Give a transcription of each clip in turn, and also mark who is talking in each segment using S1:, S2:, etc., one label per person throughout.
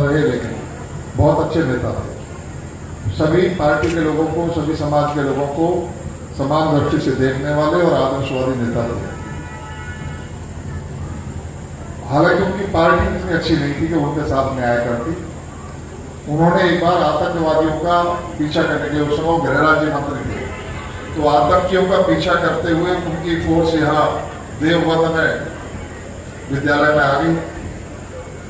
S1: न रहे, लेकिन बहुत अच्छे नेता थे। सभी पार्टी के लोगों को, सभी समाज के लोगों को समान दृष्टि से देखने वाले और आदर्शवादी नेता थे। हालांकि उनकी पार्टी इतनी अच्छी नहीं थी कि उनके साथ न्याय करती। उन्होंने एक बार आतंकवादियों का पीछा करने के लिए, उस समय गृह राज्य मंत्री थे, तो आतंकियों का पीछा करते हुए उनकी फोर्स यहाँ देवबंद में विद्यालय में आ गई।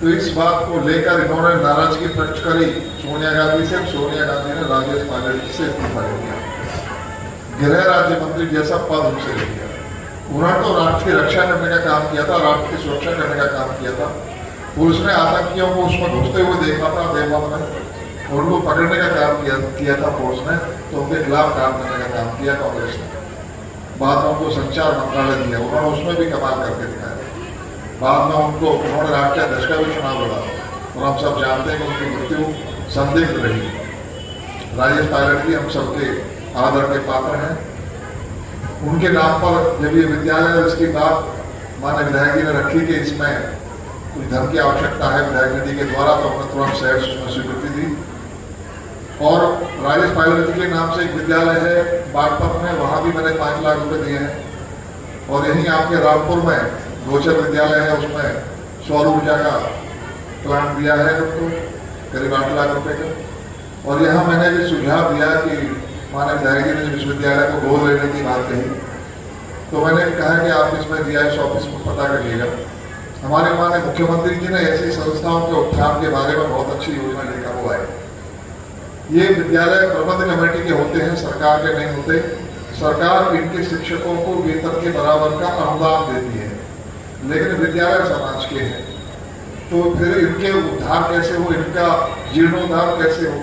S1: तो इस बात को लेकर इन्होंने नाराजगी प्रकट करी सोनिया गांधी से। सोनिया गांधी ने राजेश पायलट से इस्तीफा दे दिया, गृह राज्य मंत्री जैसा पद उनसे ले लिया। उन्होंने तो राष्ट्र की रक्षा करने का काम किया था, राष्ट्र की सुरक्षा करने का काम किया था। पुलिस ने आतंकियों को उसमें घुसते हुए देखा था देवबंद में, और उनको पकड़ने का काम किया था पुलिस ने, तो उनके खिलाफ काम करने का काम किया कांग्रेस ने। बाद में उनको संचार मंत्रालय दिया, उन्होंने उसमें भी कमाल करके दिखाया। बाद में उन्होंने राष्ट्रीय अध्यक्ष का भी चुनाव लड़ा, और हम सब जानते हैं कि उनकी मृत्यु संदिग्ध रही। राजेश पायलट भी हम सबके आदर के पात्र हैं। उनके नाम पर जब ये विद्यालय, इसकी बात माननीय विधायक जी ने रखी कि इसमें कुछ धन की आवश्यकता है विधायक निधि के द्वारा, तो हमने तुरंत शहर उसमें स्वीकृति दी। और राजेश पायलट जी के नाम से एक विद्यालय है बागपत में, वहाँ भी मैंने 5 लाख रुपए दिए हैं। और यहीं आपके रामपुर में गोचर विद्यालय है, उसमें सौर ऊर्जा का प्लांट दिया है उनको करीब 8 लाख रुपए का। और यहाँ मैंने भी सुझाव दिया कि माननीय विधायक जी ने विश्वविद्यालय को गोद लेने की बात कही, तो मैंने कहा कि आप इसमें जीआईएस ऑफिस में पता करिएगा। हमारे माननीय मुख्यमंत्री जी ने ऐसी संस्थाओं के उत्थान के बारे में बहुत अच्छी योजना लेकर वो आए। ये विद्यालय प्रबंध कमेटी के होते हैं, सरकार के नहीं होते। सरकार इनके शिक्षकों को वेतन के बराबर का अनुदान देती है, लेकिन विद्यालय समाज के हैं, तो फिर इनके उद्धार कैसे हो, इनका जीर्णोद्धार कैसे हो,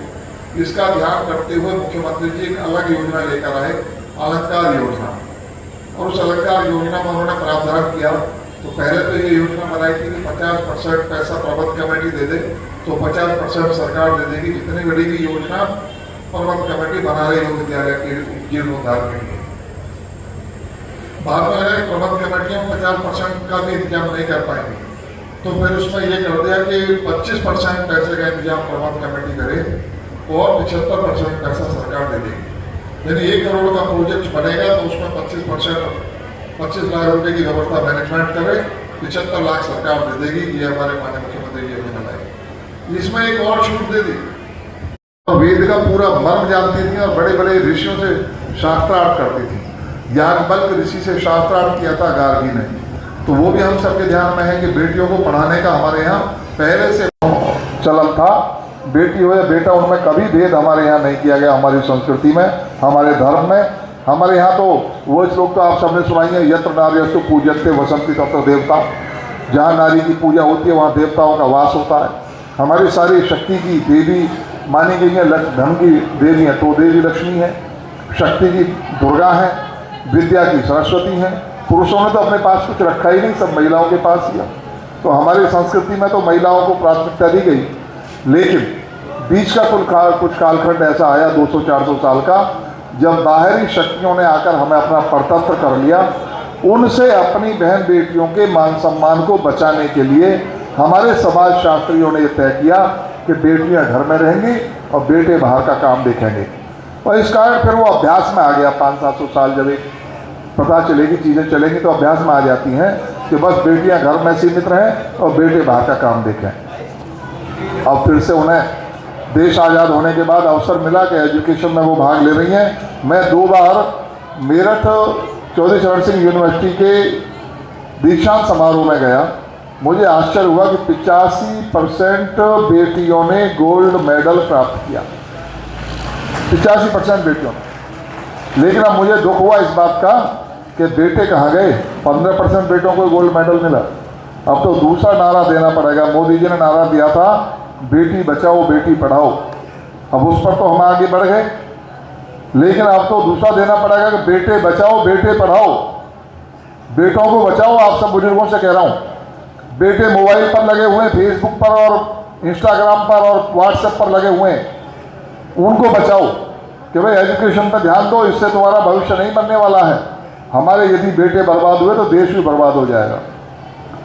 S1: इसका ध्यान रखते हुए मुख्यमंत्री जी एक अलग योजना लेकर आए, अलंकार योजना। और उस अलंकार योजना में उन्होंने प्रावधान किया। तो पहले तो ये योजना बनाई थी कि 50% पैसा प्रबंध कमेटी दे दे, तो 50% सरकार दे देगी। इतनी बड़ी की योजना प्रबंध कमेटी बना रही हो विद्यालय के जीर्णोद्धार के लिए। बाद में प्रबंध कमेटियां 50% का भी इंतजाम नहीं कर पाएंगी, तो फिर उसमें ये कर दिया कि 25% पैसे का इंतजाम प्रबंध कमेटी करे और 75% पैसा सरकार दे देगी। यानी 1 करोड़ का प्रोजेक्ट बनेगा तो उसमें 25 लाख रुपए की व्यवस्था मैनेजमेंट करे, 75 लाख सरकार दे देगी। ये हमारे माननीय मुख्यमंत्री जी ने बनाई। इसमें एक और छूट दे दी, और वेद का पूरा मर्म जानती थी और बड़े बड़े ऋषियों से शास्त्रार्थ करती थी। याज्ञवल्क्य ऋषि से शास्त्रार्थ किया था गार्गी ने, तो वो भी हम सबके ध्यान में है कि बेटियों को पढ़ाने का हमारे यहाँ पहले से चलन था। बेटी हो या बेटा, उनमें कभी भेद हमारे यहाँ नहीं किया गया। हमारी संस्कृति में, हमारे धर्म में, हमारे यहाँ तो वो श्लोक तो आप सबने सुनाई है, यत्र नार्यस्तु पूज्यन्ते वसन्ति तत्र देवता। जहाँ नारी की पूजा होती है वहाँ देवताओं का वास होता है। हमारी सारी शक्ति की देवी मानी गई है, धन की देवी है तो देवी लक्ष्मी है, शक्ति की दुर्गा है, विद्या की सरस्वती है। पुरुषों ने तो अपने पास कुछ रखा ही नहीं, सब महिलाओं के पास ही है। तो हमारी संस्कृति में तो महिलाओं को प्राथमिकता दी गई, लेकिन बीच का कुछ कालखंड ऐसा आया 200-400 साल का, जब बाहरी शक्तियों ने आकर हमें अपना परतंत्र कर लिया। उनसे अपनी बहन बेटियों के मान सम्मान को बचाने के लिए हमारे समाज शास्त्रियों ने यह तय किया कि बेटियां घर में रहेंगी और बेटे बाहर का काम देखेंगे। और इस कारण फिर वो अभ्यास में आ गया। 500-700 साल जब एक पता चलेगी, चीज़ें चलेंगी, तो अभ्यास में आ जाती हैं कि बस बेटियां घर में सीमित रहें और बेटे बाहर का काम देखें। अब फिर से उन्हें देश आज़ाद होने के बाद अवसर मिला कि एजुकेशन में वो भाग ले रही हैं। मैं 2 बार मेरठ चौधरी चरण सिंह यूनिवर्सिटी के दीक्षांत समारोह में गया। मुझे आश्चर्य हुआ कि 85% बेटियों ने गोल्ड मेडल प्राप्त किया, 85% बेटियों ने। लेकिन अब मुझे दुख हुआ इस बात का कि बेटे कहाँ गए। 15% बेटों को गोल्ड मेडल मिला। अब तो दूसरा नारा देना पड़ेगा। मोदी जी ने नारा दिया था बेटी बचाओ बेटी पढ़ाओ, अब उस पर तो हम आगे बढ़ गए, लेकिन अब तो दूसरा देना पड़ेगा कि बेटे बचाओ बेटे पढ़ाओ। बेटों को बचाओ, आप सब बुजुर्गों से कह रहा हूँ। बेटे मोबाइल पर लगे हुए, फेसबुक पर और इंस्टाग्राम पर और व्हाट्सएप पर लगे हुए, उनको बचाओ कि भाई एजुकेशन पर ध्यान दो, इससे तुम्हारा भविष्य नहीं बनने वाला है। हमारे यदि बेटे बर्बाद हुए तो देश भी बर्बाद हो जाएगा।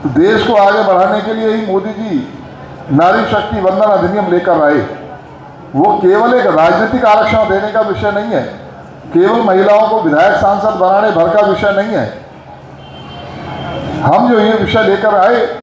S1: तो देश को आगे बढ़ाने के लिए ही मोदी जी नारी शक्ति वंदन अधिनियम लेकर आए, वो केवल एक राजनीतिक आरक्षण देने का विषय नहीं है, केवल महिलाओं को विधायक सांसद बनाने भर का विषय नहीं है। हम जो ये विषय लेकर आए